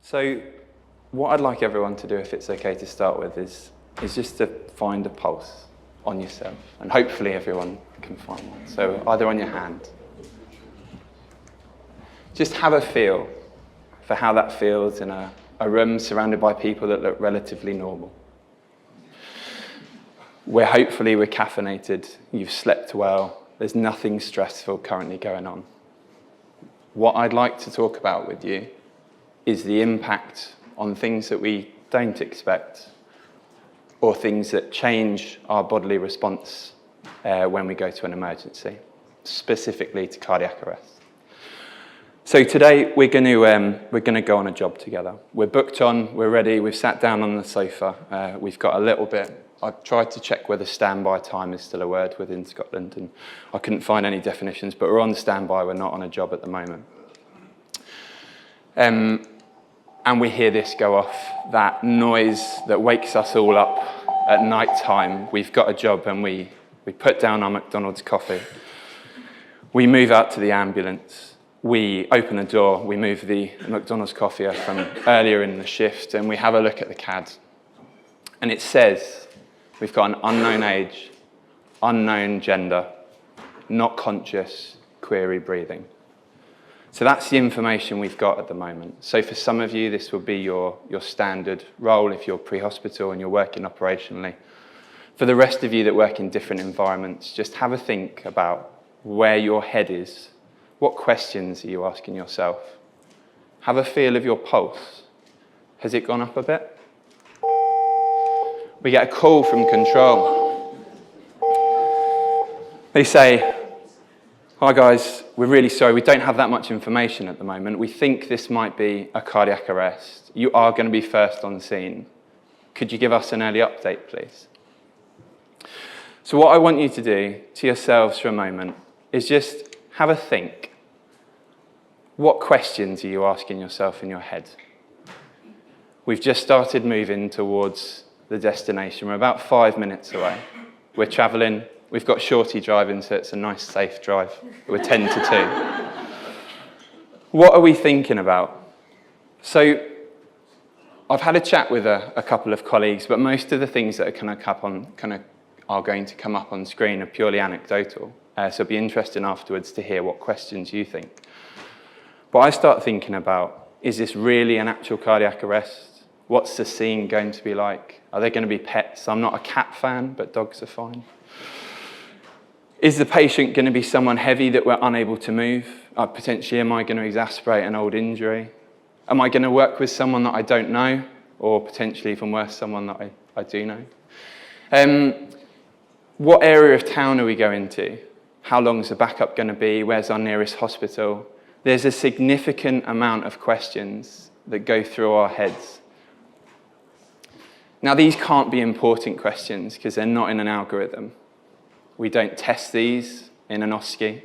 So what I'd like everyone to do, if it's okay to start with, is just to find a pulse on yourself. And hopefully everyone can find one. So either on your hand. Just have a feel for how that feels in a room surrounded by people that look relatively normal. We're caffeinated, you've slept well, there's nothing stressful currently going on. What I'd like to talk about with you is the impact on things that we don't expect or things that change our bodily response when we go to an emergency, specifically to cardiac arrest. So today we're going to go on a job together. We're booked on, we're ready, we've sat down on the sofa, we've got a little bit. I've tried to check whether standby time is still a word within Scotland, and I couldn't find any definitions, but we're on standby, we're not on a job at the moment. And we hear this go off, that noise that wakes us all up at night time. We've got a job and we put down our McDonald's coffee. We move out to the ambulance. We open the door, we move the McDonald's coffee from earlier in the shift, and we have a look at the CAD. And it says, we've got an unknown age, unknown gender, not conscious, query breathing. So that's the information we've got at the moment. So for some of you, this will be your standard role if you're pre-hospital and you're working operationally. For the rest of you that work in different environments, just have a think about where your head is. What questions are you asking yourself? Have a feel of your pulse. Has it gone up a bit? We get a call from control. They say, "Hi guys, we're really sorry, we don't have that much information at the moment. We think this might be a cardiac arrest. You are going to be first on scene. Could you give us an early update, please?" So what I want you to do to yourselves for a moment is just have a think. What questions are you asking yourself in your head? We've just started moving towards the destination. We're about 5 minutes away. We're travelling. We've got Shorty driving, so it's a nice, safe drive. We're 10 to 2. What are we thinking about? So I've had a chat with a couple of colleagues, but most of the things that are going to come up on screen are purely anecdotal. So it'll be interesting afterwards to hear what questions you think. But I start thinking about, is this really an actual cardiac arrest? What's the scene going to be like? Are there going to be pets? I'm not a cat fan, but dogs are fine. Is the patient going to be someone heavy that we're unable to move? Potentially, am I going to exacerbate an old injury? Am I going to work with someone that I don't know? Or potentially, even worse, someone that I do know? What area of town are we going to? How long is the backup going to be? Where's our nearest hospital? There's a significant amount of questions that go through our heads. Now, these can't be important questions because they're not in an algorithm. We don't test these in an OSCE.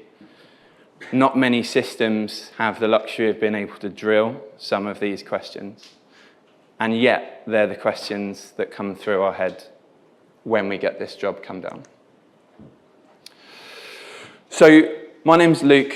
Not many systems have the luxury of being able to drill some of these questions. And yet, they're the questions that come through our head when we get this job come down. So, my name's Luke.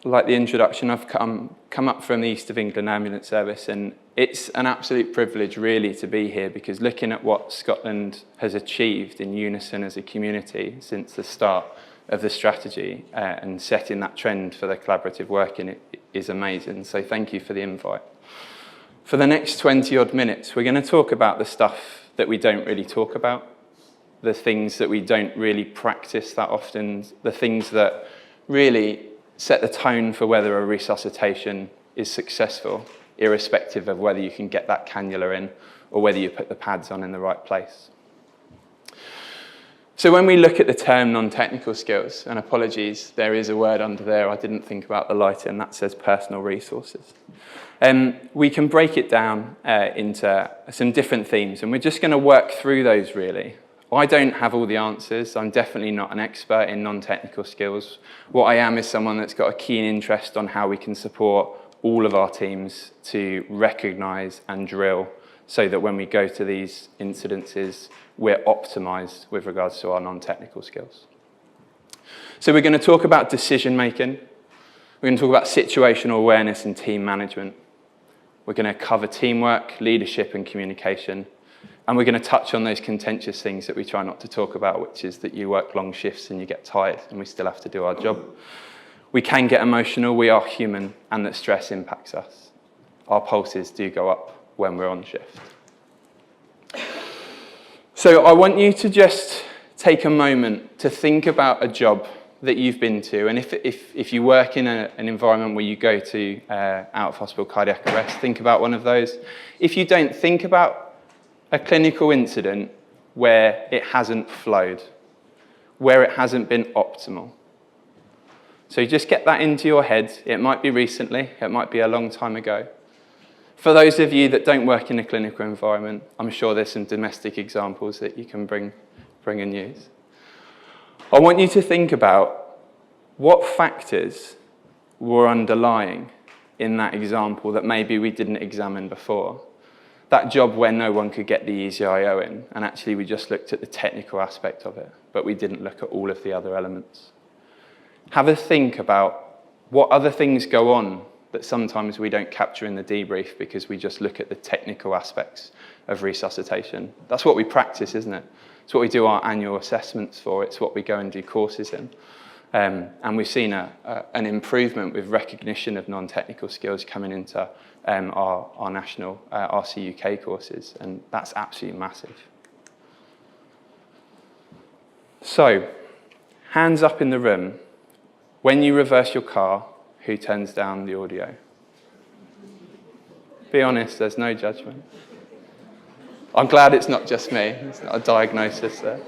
Like the introduction, I've come up from the East of England Ambulance Service, and it's an absolute privilege really to be here, because looking at what Scotland has achieved in unison as a community since the start of the strategy and setting that trend for the collaborative working it is amazing. So thank you for the invite. For the next 20 odd minutes, we're going to talk about the stuff that we don't really talk about, the things that we don't really practice that often, the things that really set the tone for whether a resuscitation is successful, irrespective of whether you can get that cannula in or whether you put the pads on in the right place. So when we look at the term non-technical skills, and apologies, there is a word under there, I didn't think about the lighting, and that says personal resources. We can break it down into some different themes, and we're just going to work through those really. I don't have all the answers. I'm definitely not an expert in non-technical skills. What I am is someone that's got a keen interest on how we can support all of our teams to recognise and drill so that when we go to these incidences, we're optimised with regards to our non-technical skills. So we're going to talk about decision making. We're going to talk about situational awareness and team management. We're going to cover teamwork, leadership and communication. And we're going to touch on those contentious things that we try not to talk about, which is that you work long shifts and you get tired and we still have to do our job. We can get emotional, we are human, and that stress impacts us. Our pulses do go up when we're on shift. So I want you to just take a moment to think about a job that you've been to, and if you work in an environment where you go to out-of-hospital cardiac arrest, think about one of those. If you don't, think about a clinical incident where it hasn't flowed, where it hasn't been optimal. So just get that into your head. It might be recently, it might be a long time ago. For those of you that don't work in a clinical environment, I'm sure there's some domestic examples that you can bring and use. I want you to think about what factors were underlying in that example that maybe we didn't examine before. That job where no one could get the EZ-IO in, and actually we just looked at the technical aspect of it, but we didn't look at all of the other elements. Have a think about what other things go on that sometimes we don't capture in the debrief because we just look at the technical aspects of resuscitation. That's what we practice, isn't it? It's what we do our annual assessments for. It's what we go and do courses in. And we've seen an improvement with recognition of non-technical skills coming into our national RC UK courses, and that's absolutely massive. So, hands up in the room. When you reverse your car, who turns down the audio? Be honest, there's no judgment. I'm glad it's not just me. It's not a diagnosis there.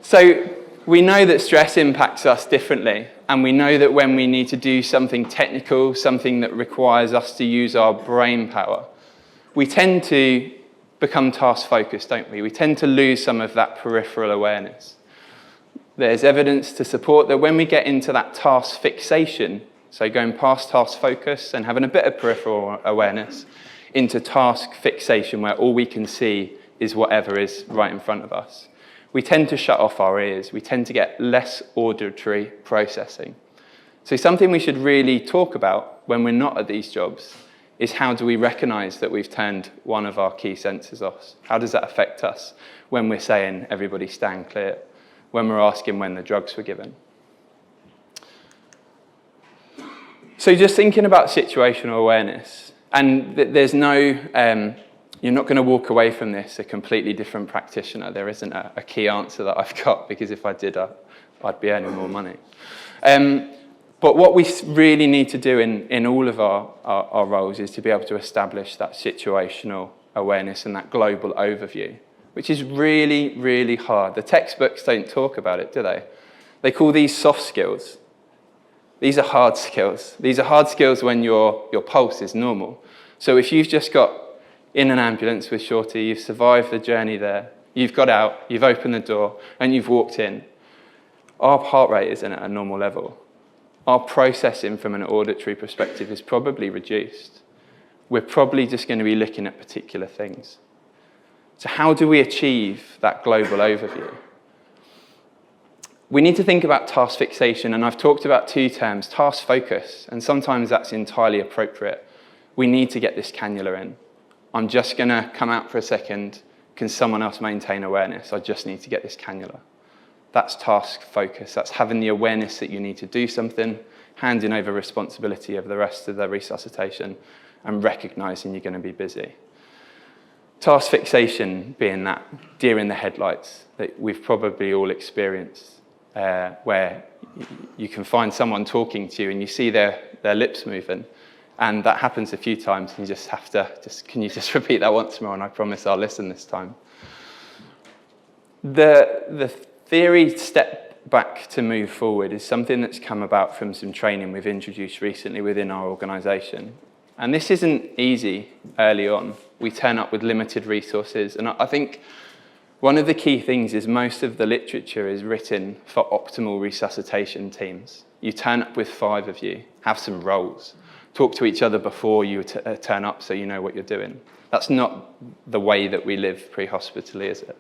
So, we know that stress impacts us differently, and we know that when we need to do something technical, something that requires us to use our brain power, we tend to become task-focused, don't we? We tend to lose some of that peripheral awareness. There's evidence to support that when we get into that task fixation, so going past task focus and having a bit of peripheral awareness, into task fixation where all we can see is whatever is right in front of us, we tend to shut off our ears. We tend to get less auditory processing. So something we should really talk about when we're not at these jobs is how do we recognize that we've turned one of our key senses off? How does that affect us when we're saying everybody stand clear, when we're asking when the drugs were given? So just thinking about situational awareness, and there's no, you're not going to walk away from this a completely different practitioner. There isn't a key answer that I've got, because if I did, I'd be earning more money. But what we really need to do in all of our roles is to be able to establish that situational awareness and that global overview, which is really, really hard. The textbooks don't talk about it, do they? They call these soft skills. These are hard skills. These are hard skills when your pulse is normal. So if you've just got in an ambulance with Shorty, you've survived the journey there, you've got out, you've opened the door, and you've walked in, our heart rate isn't at a normal level. Our processing from an auditory perspective is probably reduced. We're probably just going to be looking at particular things. So how do we achieve that global overview? We need to think about task fixation, and I've talked about two terms, task focus, and sometimes that's entirely appropriate. We need to get this cannula in. I'm just going to come out for a second. Can someone else maintain awareness? I just need to get this cannula. That's task focus. That's having the awareness that you need to do something, handing over responsibility of the rest of the resuscitation, and recognizing you're going to be busy. Task fixation being that deer in the headlights that we've probably all experienced, where you can find someone talking to you and you see their lips moving, and that happens a few times, and you just have to, can you just repeat that once more, and I promise I'll listen this time. The theory step back to move forward is something that's come about from some training we've introduced recently within our organisation. And this isn't easy early on. We turn up with limited resources, and I think one of the key things is most of the literature is written for optimal resuscitation teams. You turn up with 5 of you, have some roles, talk to each other before you turn up so you know what you're doing. That's not the way that we live pre-hospitally, is it?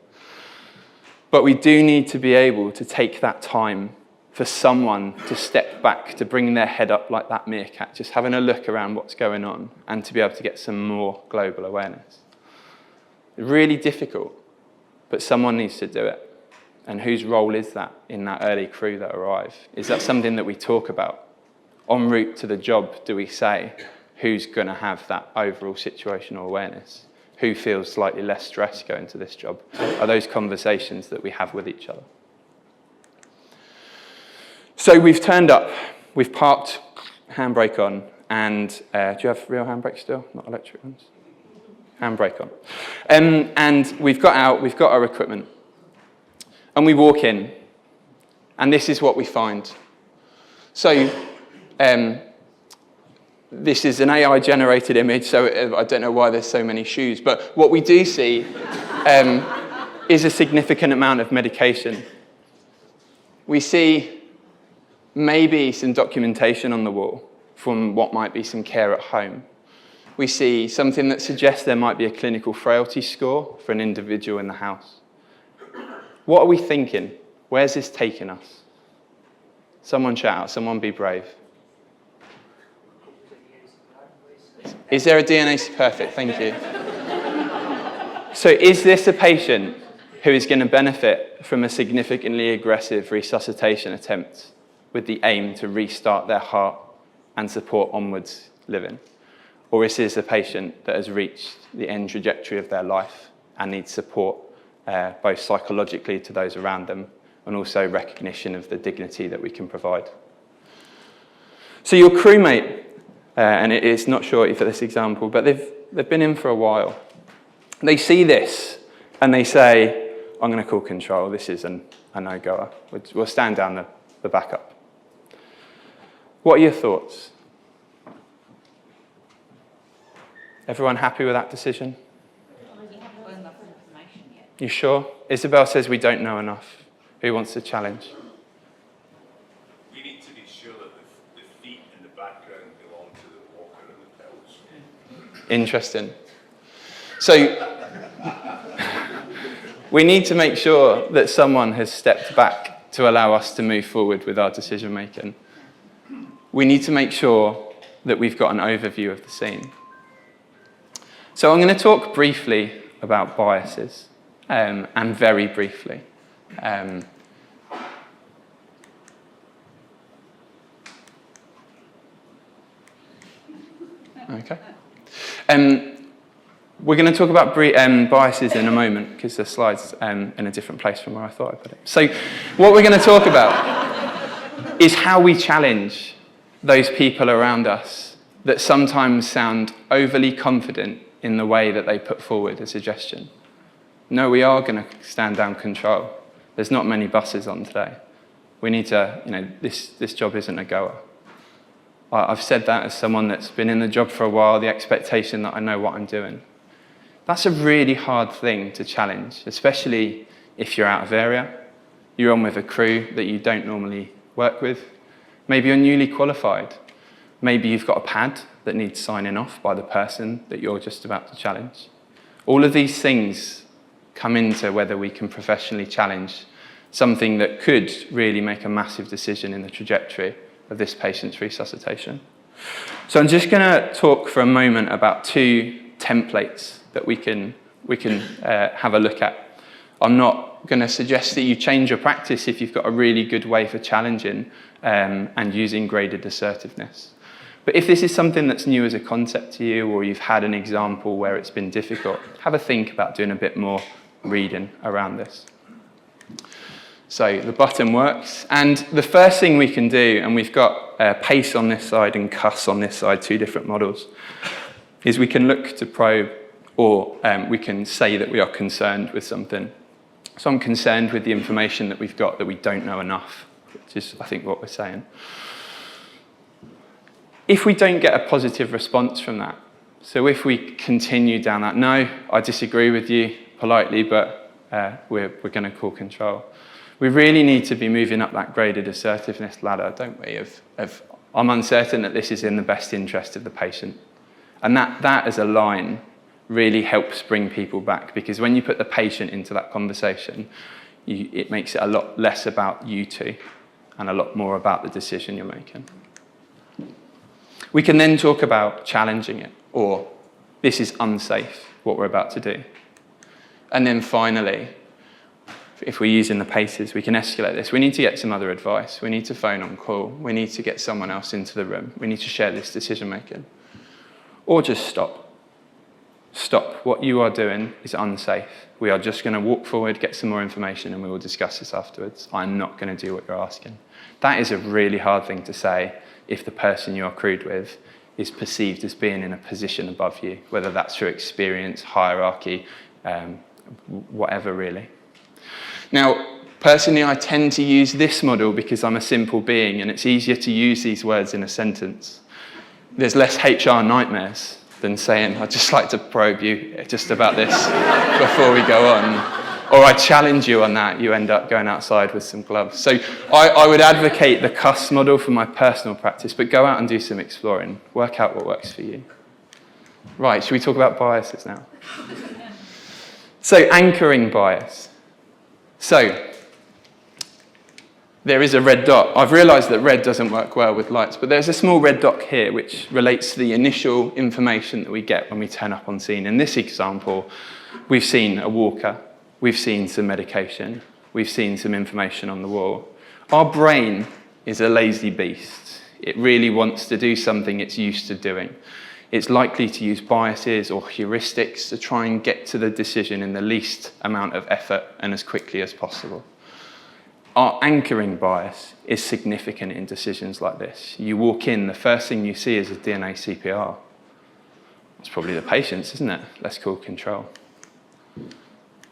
But we do need to be able to take that time for someone to step back, to bring their head up like that meerkat, just having a look around what's going on and to be able to get some more global awareness. Really difficult, but someone needs to do it. And whose role is that in that early crew that arrive? Is that something that we talk about? En route to the job, do we say, who's going to have that overall situational awareness? Who feels slightly less stressed going to this job? Are those conversations that we have with each other? So we've turned up, we've parked, handbrake on, and do you have real handbrake still, not electric ones? Handbrake on. And we've got out, we've got our equipment, and we walk in, and this is what we find. So this is an AI-generated image, so I don't know why there's so many shoes, but what we do see is a significant amount of medication. We see maybe some documentation on the wall from what might be some care at home. We see something that suggests there might be a clinical frailty score for an individual in the house. What are we thinking? Where's this taking us? Someone shout out, someone be brave. Is there a DNA? Perfect, thank you. So is this a patient who is going to benefit from a significantly aggressive resuscitation attempt with the aim to restart their heart and support onwards living? Or is this a patient that has reached the end trajectory of their life and needs support both psychologically to those around them and also recognition of the dignity that we can provide? So your crewmate, and it is not shorty for this example, but they've been in for a while. They see this and they say, I'm going to call control, this is a no-goer. We'll stand down the backup. What are your thoughts? Everyone happy with that decision? You sure? Isabel says we don't know enough. Who wants to challenge? We need to be sure that the feet in the background belong to the walker and the pedals. Interesting. So we need to make sure that someone has stepped back to allow us to move forward with our decision making. We need to make sure that we've got an overview of the scene. So I'm going to talk briefly about biases, and very briefly. Okay. We're going to talk about biases in a moment because the slide's in a different place from where I thought I'd put it. So what we're going to talk about is how we challenge those people around us that sometimes sound overly confident in the way that they put forward a suggestion. No, we are going to stand down control. There's not many buses on today. We need to, this job isn't a goer. I've said that as someone that's been in the job for a while, the expectation that I know what I'm doing. That's a really hard thing to challenge, especially if you're out of area, you're on with a crew that you don't normally work with. Maybe you're newly qualified. Maybe you've got a pad that needs signing off by the person that you're just about to challenge. All of these things come into whether we can professionally challenge something that could really make a massive decision in the trajectory of this patient's resuscitation. So I'm just going to talk for a moment about two templates that we can have a look at. I'm not going to suggest that you change your practice if you've got a really good way for challenging and using graded assertiveness. But if this is something that's new as a concept to you, or you've had an example where it's been difficult, have a think about doing a bit more reading around this. So the button works, and the first thing we can do, and we've got pace on this side and cuss on this side, two different models, is we can look to probe, or we can say that we are concerned with something. So I'm concerned with the information that we've got that we don't know enough, which is, I think, what we're saying. If we don't get a positive response from that, so if we continue down that, no, I disagree with you politely, but we're going to call control. We really need to be moving up that graded assertiveness ladder, don't we, of I'm uncertain that this is in the best interest of the patient. And that as a line really helps bring people back, because when you put the patient into that conversation, it makes it a lot less about you two and a lot more about the decision you're making. We can then talk about challenging it, or this is unsafe, what we're about to do. And then finally, if we're using the paces, we can escalate this. We need to get some other advice. We need to phone on call. We need to get someone else into the room. We need to share this decision making. Or just stop. Stop. What you are doing is unsafe. We are just going to walk forward, get some more information, and we will discuss this afterwards. I'm not going to do what you're asking. That is a really hard thing to say if the person you're crewed with is perceived as being in a position above you, whether that's through experience, hierarchy, whatever really. Now, personally, I tend to use this model because I'm a simple being and it's easier to use these words in a sentence. There's less HR nightmares than saying, I'd just like to probe you just about this before we go on. Or I challenge you on that, you end up going outside with some gloves. So I would advocate the CUS model for my personal practice, but go out and do some exploring. Work out what works for you. Right, should we talk about biases now? So anchoring bias. So there is a red dot. I've realised that red doesn't work well with lights, but there's a small red dot here which relates to the initial information that we get when we turn up on scene. In this example, we've seen a walker, we've seen some medication, we've seen some information on the wall. Our brain is a lazy beast. It really wants to do something it's used to doing. It's likely to use biases or heuristics to try and get to the decision in the least amount of effort and as quickly as possible. Our anchoring bias is significant in decisions like this. You walk in, the first thing you see is a DNA CPR. It's probably the patient's, isn't it? Let's call control.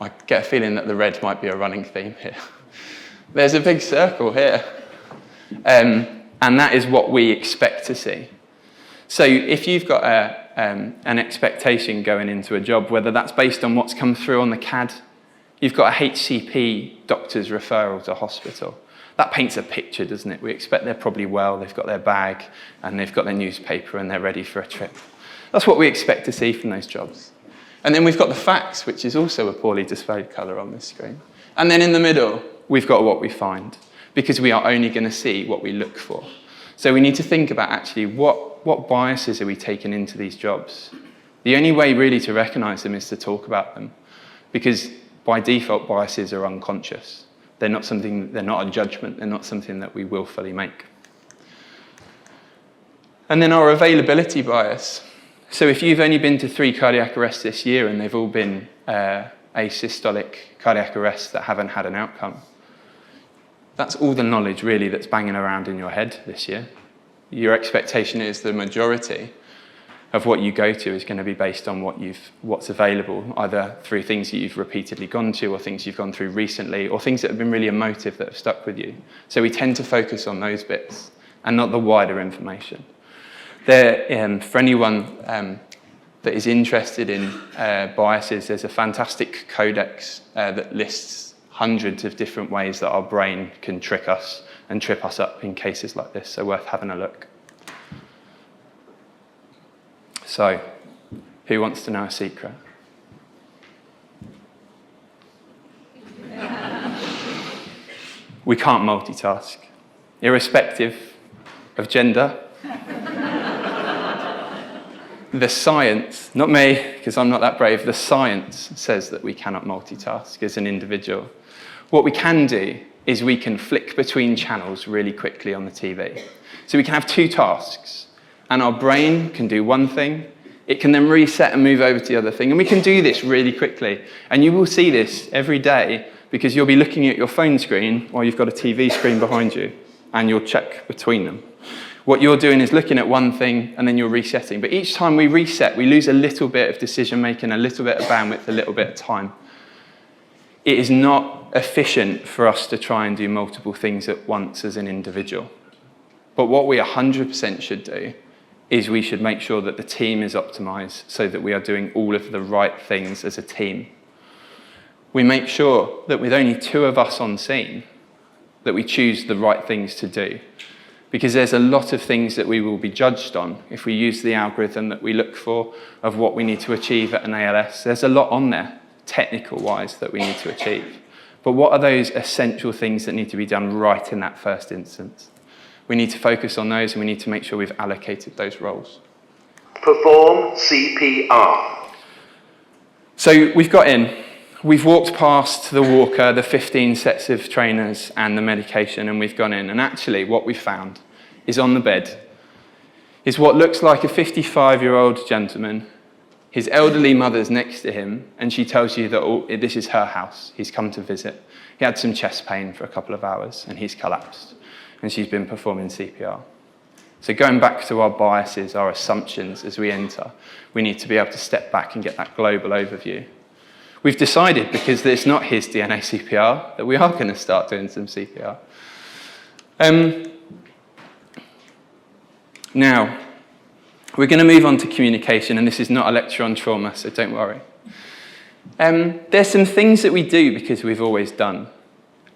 I get a feeling that the red might be a running theme here. There's a big circle here. And that is what we expect to see. So if you've got an expectation going into a job, whether that's based on what's come through on the CAD, you've got a HCP doctor's referral to hospital. That paints a picture, doesn't it? We expect they're probably well, they've got their bag, and they've got their newspaper, and they're ready for a trip. That's what we expect to see from those jobs. And then we've got the facts, which is also a poorly displayed colour on this screen. And then in the middle, we've got what we find, because we are only going to see what we look for. So we need to think about actually what biases are we taking into these jobs? The only way really to recognise them is to talk about them, because by default, biases are unconscious. They're not a judgment, they're not something that we willfully make. And then our availability bias. So if you've only been to 3 cardiac arrests this year and they've all been asystolic cardiac arrests that haven't had an outcome, that's all the knowledge really that's banging around in your head this year. Your expectation is the majority of what you go to is going to be based on what's available, either through things that you've repeatedly gone to or things you've gone through recently or things that have been really emotive that have stuck with you. So we tend to focus on those bits and not the wider information. For anyone that is interested in biases, there's a fantastic codex that lists hundreds of different ways that our brain can trick us and trip us up in cases like this, so worth having a look. So, who wants to know a secret? We can't multitask, irrespective of gender. The science, not me, because I'm not that brave, the science says that we cannot multitask as an individual. What we can do is we can flick between channels really quickly on the TV. So we can have 2 tasks, and our brain can do one thing, it can then reset and move over to the other thing, and we can do this really quickly. And you will see this every day, because you'll be looking at your phone screen while you've got a TV screen behind you, and you'll check between them. What you're doing is looking at one thing, and then you're resetting. But each time we reset, we lose a little bit of decision-making, a little bit of bandwidth, a little bit of time. It is not efficient for us to try and do multiple things at once as an individual. But what we 100% should do is we should make sure that the team is optimized so that we are doing all of the right things as a team. We make sure that with only 2 of us on scene, that we choose the right things to do. Because there's a lot of things that we will be judged on if we use the algorithm that we look for of what we need to achieve at an ALS. There's a lot on there, technical-wise, that we need to achieve. But what are those essential things that need to be done right in that first instance? We need to focus on those, and we need to make sure we've allocated those roles. Perform CPR. So we've got in. We've walked past the walker, the 15 sets of trainers, and the medication, and we've gone in. And actually, what we found is on the bed is what looks like a 55-year-old gentleman. His elderly mother's next to him, and she tells you that this is her house. He's come to visit. He had some chest pain for a couple of hours, and he's collapsed. And she's been performing CPR. So going back to our biases, our assumptions as we enter, we need to be able to step back and get that global overview. We've decided, because it's not his DNA CPR, that we are going to start doing some CPR. Now, we're going to move on to communication, and this is not a lecture on trauma, so don't worry. There's some things that we do because we've always done.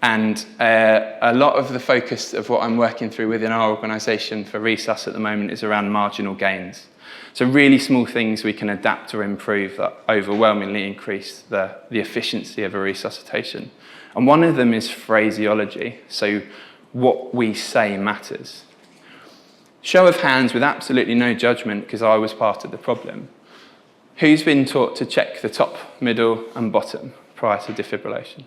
And a lot of the focus of what I'm working through within our organisation for resus at the moment is around marginal gains. So really small things we can adapt or improve that overwhelmingly increase the efficiency of a resuscitation. And one of them is phraseology. So what we say matters. Show of hands with absolutely no judgment, because I was part of the problem. Who's been taught to check the top, middle, and bottom prior to defibrillation?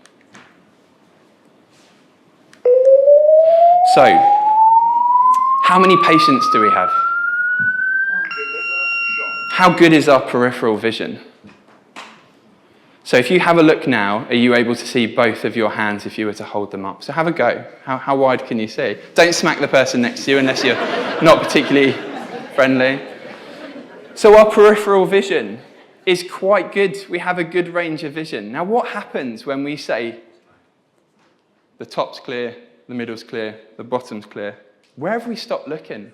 So, how many patients do we have? How good is our peripheral vision? So if you have a look now, are you able to see both of your hands if you were to hold them up? So have a go. How wide can you see? Don't smack the person next to you unless you're not particularly friendly. So our peripheral vision is quite good. We have a good range of vision. Now what happens when we say the top's clear, the middle's clear, the bottom's clear? Where have we stopped looking?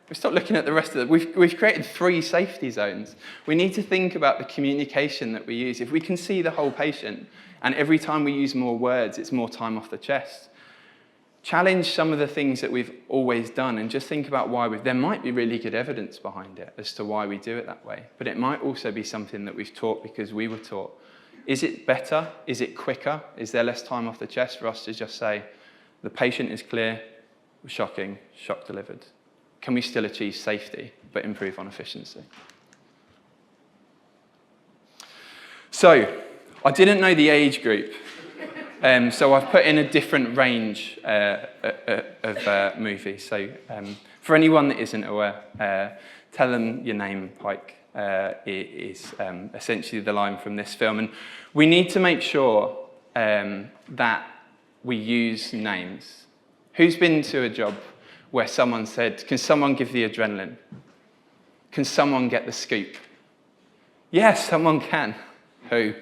We stopped looking at the rest of it. We've created 3 safety zones. We need to think about the communication that we use. If we can see the whole patient, and every time we use more words, it's more time off the chest. Challenge some of the things that we've always done, and just think about why there might be really good evidence behind it as to why we do it that way. But it might also be something that we've taught because we were taught. Is it better? Is it quicker? Is there less time off the chest for us to just say, the patient is clear, shocking, shock delivered? Can we still achieve safety, but improve on efficiency? So, I didn't know the age group, so I've put in a different range of movies. So, for anyone that isn't aware, Tell Them Your Name, Pike, is essentially the line from this film. And we need to make sure that we use names. Who's been to a job where someone said, can someone give the adrenaline? Can someone get the scoop? Yes, someone can. Who?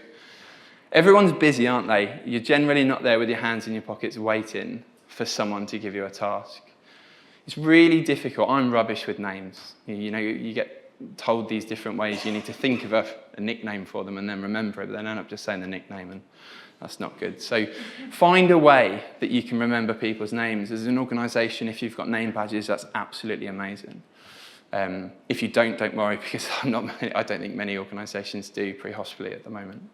Everyone's busy, aren't they? You're generally not there with your hands in your pockets waiting for someone to give you a task. It's really difficult. I'm rubbish with names. You know, you get told these different ways. You need to think of a nickname for them and then remember it, but then end up just saying the nickname, and that's not good. So find a way that you can remember people's names. As an organisation, if you've got name badges, that's absolutely amazing. If you don't worry, because I don't think many organisations do pre-hospitally at the moment.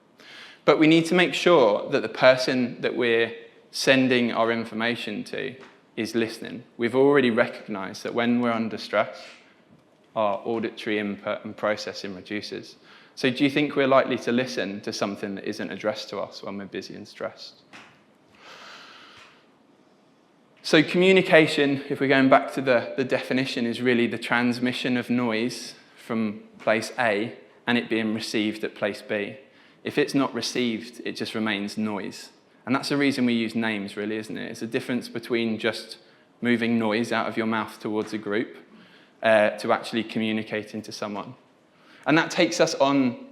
But we need to make sure that the person that we're sending our information to is listening. We've already recognised that when we're under stress, our auditory input and processing reduces. So do you think we're likely to listen to something that isn't addressed to us when we're busy and stressed? So communication, if we're going back to the definition, is really the transmission of noise from place A and it being received at place B. If it's not received, it just remains noise. And that's the reason we use names, really, isn't it? It's a difference between just moving noise out of your mouth towards a group to actually communicating to someone. And that takes us on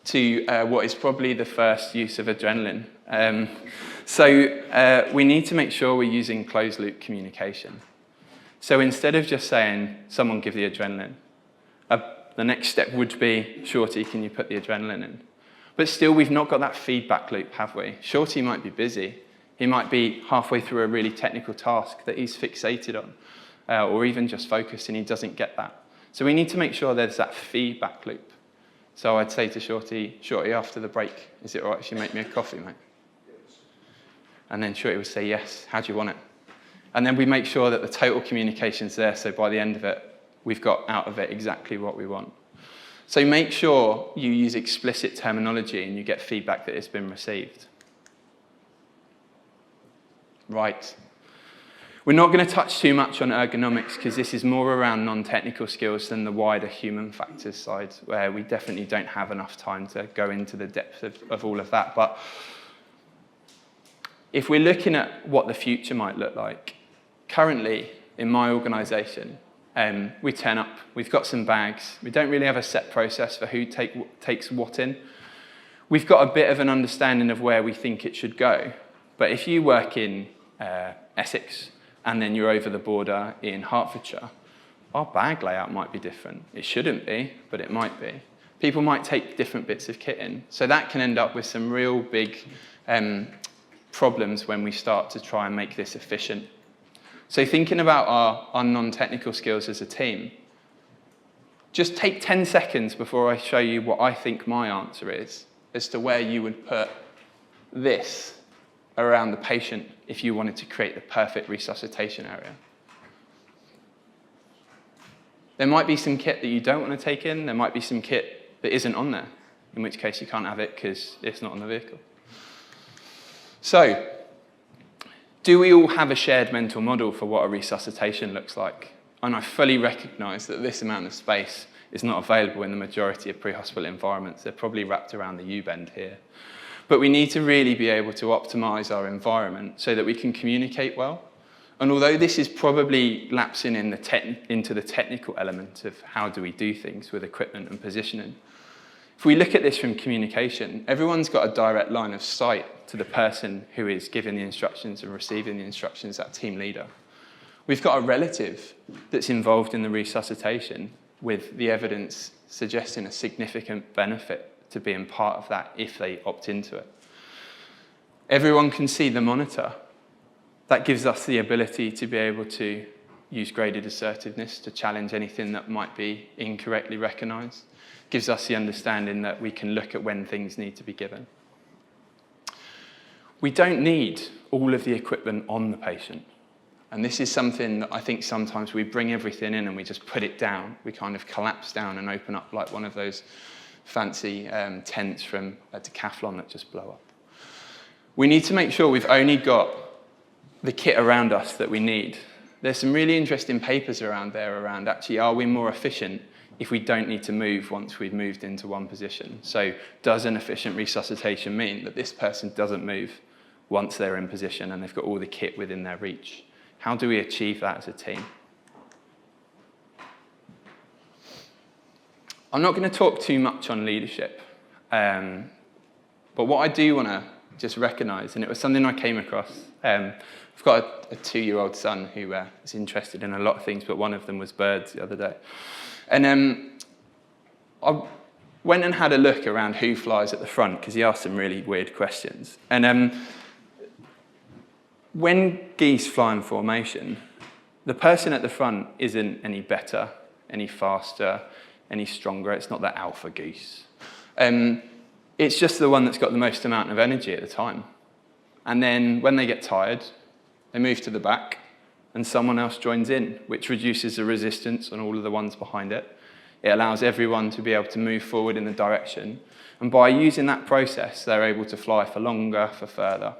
to what is probably the first use of adrenaline. So we need to make sure we're using closed-loop communication. So instead of just saying, someone give the adrenaline, the next step would be, Shorty, can you put the adrenaline in? But still, we've not got that feedback loop, have we? Shorty might be busy. He might be halfway through a really technical task that he's fixated on, or even just focused and he doesn't get that. So we need to make sure there's that feedback loop. So I'd say to Shorty, after the break, is it all right if you make me a coffee, mate? And then Shorty would say, yes, how do you want it? And then we make sure that the total communication's there, so by the end of it, we've got out of it exactly what we want. So make sure you use explicit terminology and you get feedback that it's been received. Right. We're not going to touch too much on ergonomics because this is more around non-technical skills than the wider human factors side, where we definitely don't have enough time to go into the depth of all of that. But if we're looking at what the future might look like, currently in my organisation, we turn up, we've got some bags, we don't really have a set process for who takes what in. We've got a bit of an understanding of where we think it should go, but if you work in Essex, and then you're over the border in Hertfordshire, our bag layout might be different. It shouldn't be, but it might be. People might take different bits of kit in. So that can end up with some real big problems when we start to try and make this efficient. So thinking about our non-technical skills as a team, just take 10 seconds before I show you what I think my answer is as to where you would put this around the patient if you wanted to create the perfect resuscitation area. There might be some kit that you don't want to take in. There might be some kit that isn't on there, in which case you can't have it because it's not on the vehicle. So, do we all have a shared mental model for what a resuscitation looks like? And I fully recognise that this amount of space is not available in the majority of pre-hospital environments. They're probably wrapped around the U-bend here. But we need to really be able to optimise our environment so that we can communicate well. And although this is probably lapsing into the technical element of how do we do things with equipment and positioning, if we look at this from communication, everyone's got a direct line of sight to the person who is giving the instructions and receiving the instructions, that team leader. We've got a relative that's involved in the resuscitation with the evidence suggesting a significant benefit to being part of that if they opt into it. Everyone can see the monitor. That gives us the ability to be able to use graded assertiveness to challenge anything that might be incorrectly recognised. Gives us the understanding that we can look at when things need to be given. We don't need all of the equipment on the patient. And this is something that I think sometimes we bring everything in and we just put it down. We kind of collapse down and open up like one of those fancy tents from a decathlon that just blow up. We need to make sure we've only got the kit around us that we need. There's some really interesting papers around there around actually, are we more efficient if we don't need to move once we've moved into one position? So does an efficient resuscitation mean that this person doesn't move once they're in position and they've got all the kit within their reach? How do we achieve that as a team? I'm not going to talk too much on leadership, but what I do want to just recognise, and it was something I came across, I've got a 2-year-old son who is interested in a lot of things, but one of them was birds the other day. And I went and had a look around who flies at the front, because he asked some really weird questions. And when geese fly in formation, the person at the front isn't any better, any faster, any stronger. It's not that alpha goose. It's just the one that's got the most amount of energy at the time. And then when they get tired, they move to the back and someone else joins in, which reduces the resistance on all of the ones behind it. It allows everyone to be able to move forward in the direction. And by using that process, they're able to fly for longer, for further.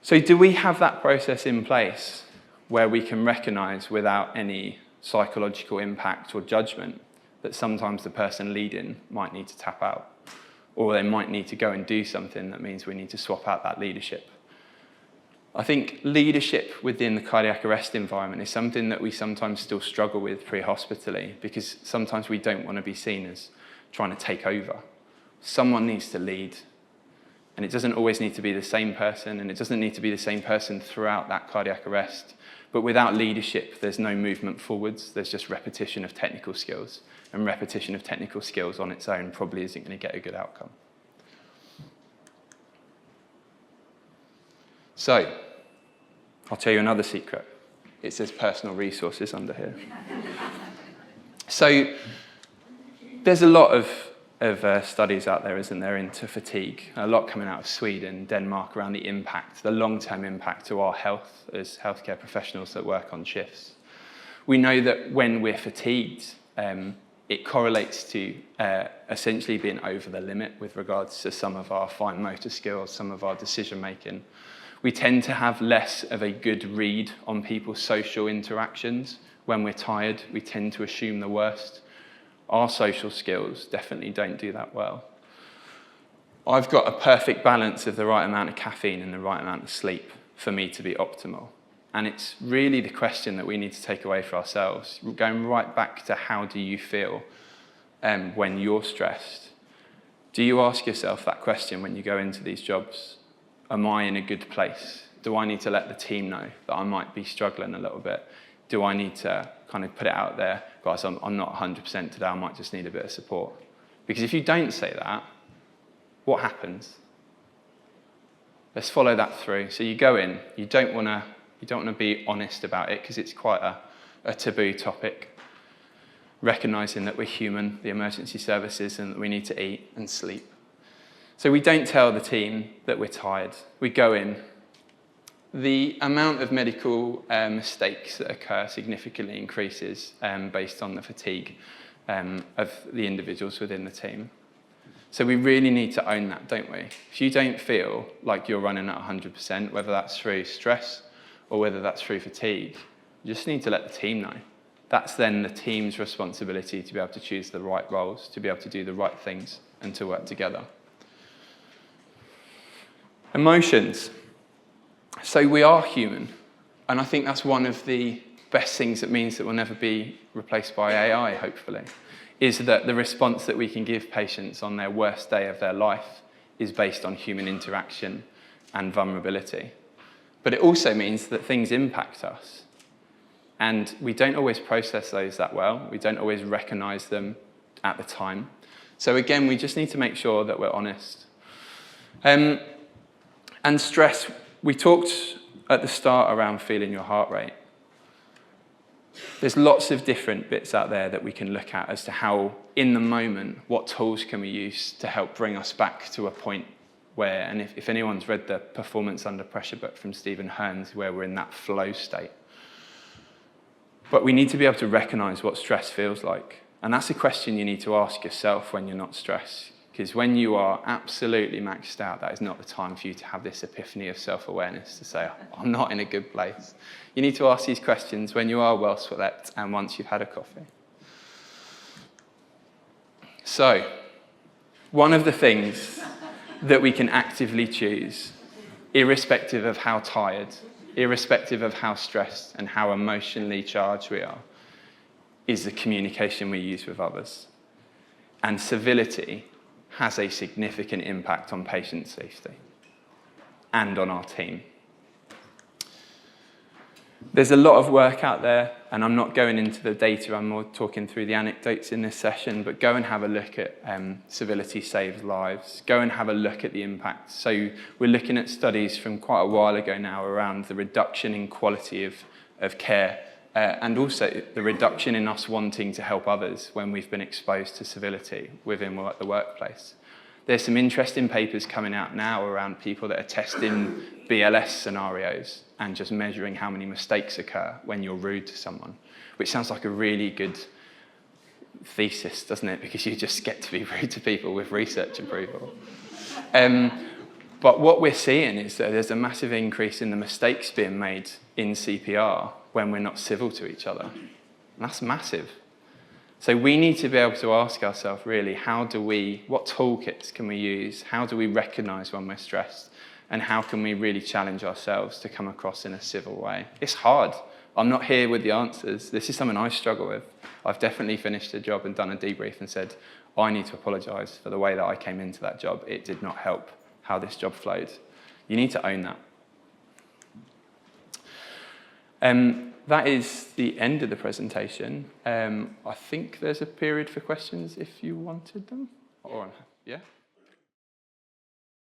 So do we have that process in place where we can recognise without any psychological impact or judgment that sometimes the person leading might need to tap out, or they might need to go and do something that means we need to swap out that leadership? I think leadership within the cardiac arrest environment is something that we sometimes still struggle with pre-hospitally, because sometimes we don't want to be seen as trying to take over. Someone needs to lead, and it doesn't always need to be the same person, and it doesn't need to be the same person throughout that cardiac arrest. But without leadership, there's no movement forwards, there's just repetition of technical skills. And repetition of technical skills on its own probably isn't going to get a good outcome. So, I'll tell you another secret. It says personal resources under here. So, There's a lot of studies out there, isn't there, into fatigue. A lot coming out of Sweden, Denmark, around the impact, the long-term impact to our health as healthcare professionals that work on shifts. We know that when we're fatigued, it correlates to essentially being over the limit with regards to some of our fine motor skills, some of our decision making. We tend to have less of a good read on people's social interactions. When we're tired, we tend to assume the worst. Our social skills definitely don't do that well. I've got a perfect balance of the right amount of caffeine and the right amount of sleep for me to be optimal. And it's really the question that we need to take away for ourselves, going right back to how do you feel when you're stressed? Do you ask yourself that question when you go into these jobs? Am I in a good place? Do I need to let the team know that I might be struggling a little bit? Do I need to kind of put it out there, guys, I'm not 100% today, I might just need a bit of support? Because if you don't say that, what happens? Let's follow that through. So you go in, you don't want to be honest about it because it's quite a taboo topic. Recognising that we're human, the emergency services, and that we need to eat and sleep. So we don't tell the team that we're tired. We go in. The amount of medical mistakes that occur significantly increases based on the fatigue of the individuals within the team. So we really need to own that, don't we? If you don't feel like you're running at 100%, whether that's through stress or whether that's through fatigue, you just need to let the team know. That's then the team's responsibility to be able to choose the right roles, to be able to do the right things and to work together. Emotions. So we are human, and I think that's one of the best things that means that we'll never be replaced by AI, hopefully, is that the response that we can give patients on their worst day of their life is based on human interaction and vulnerability. But it also means that things impact us, and we don't always process those that well. We don't always recognise them at the time. So again, we just need to make sure that we're honest. And stress. We talked at the start around feeling your heart rate. There's lots of different bits out there that we can look at as to how, in the moment, what tools can we use to help bring us back to a point where, and if anyone's read the Performance Under Pressure book from Stephen Hearns, where we're in that flow state. But we need to be able to recognise what stress feels like. And that's a question you need to ask yourself when you're not stressed. Because when you are absolutely maxed out, that is not the time for you to have this epiphany of self-awareness to say, I'm not in a good place. You need to ask these questions when you are well slept and once you've had a coffee. So, one of the things that we can actively choose, irrespective of how tired, irrespective of how stressed and how emotionally charged we are, is the communication we use with others. And civility has a significant impact on patient safety and on our team. There's a lot of work out there, and I'm not going into the data, I'm more talking through the anecdotes in this session, but go and have a look at civility saves lives. Go and have a look at the impact. So we're looking at studies from quite a while ago now around the reduction in quality of care and also the reduction in us wanting to help others when we've been exposed to civility within the workplace. There's some interesting papers coming out now around people that are testing BLS scenarios and just measuring how many mistakes occur when you're rude to someone, which sounds like a really good thesis, doesn't it? Because you just get to be rude to people with research approval. But what we're seeing is that there's a massive increase in the mistakes being made in CPR when we're not civil to each other. And that's massive. So we need to be able to ask ourselves, really, what toolkits can we use? How do we recognise when we're stressed? And how can we really challenge ourselves to come across in a civil way? It's hard. I'm not here with the answers. This is something I struggle with. I've definitely finished a job and done a debrief and said, I need to apologise for the way that I came into that job. It did not help how this job flowed. You need to own that. That is the end of the presentation. I think there's a period for questions if you wanted them. Yeah?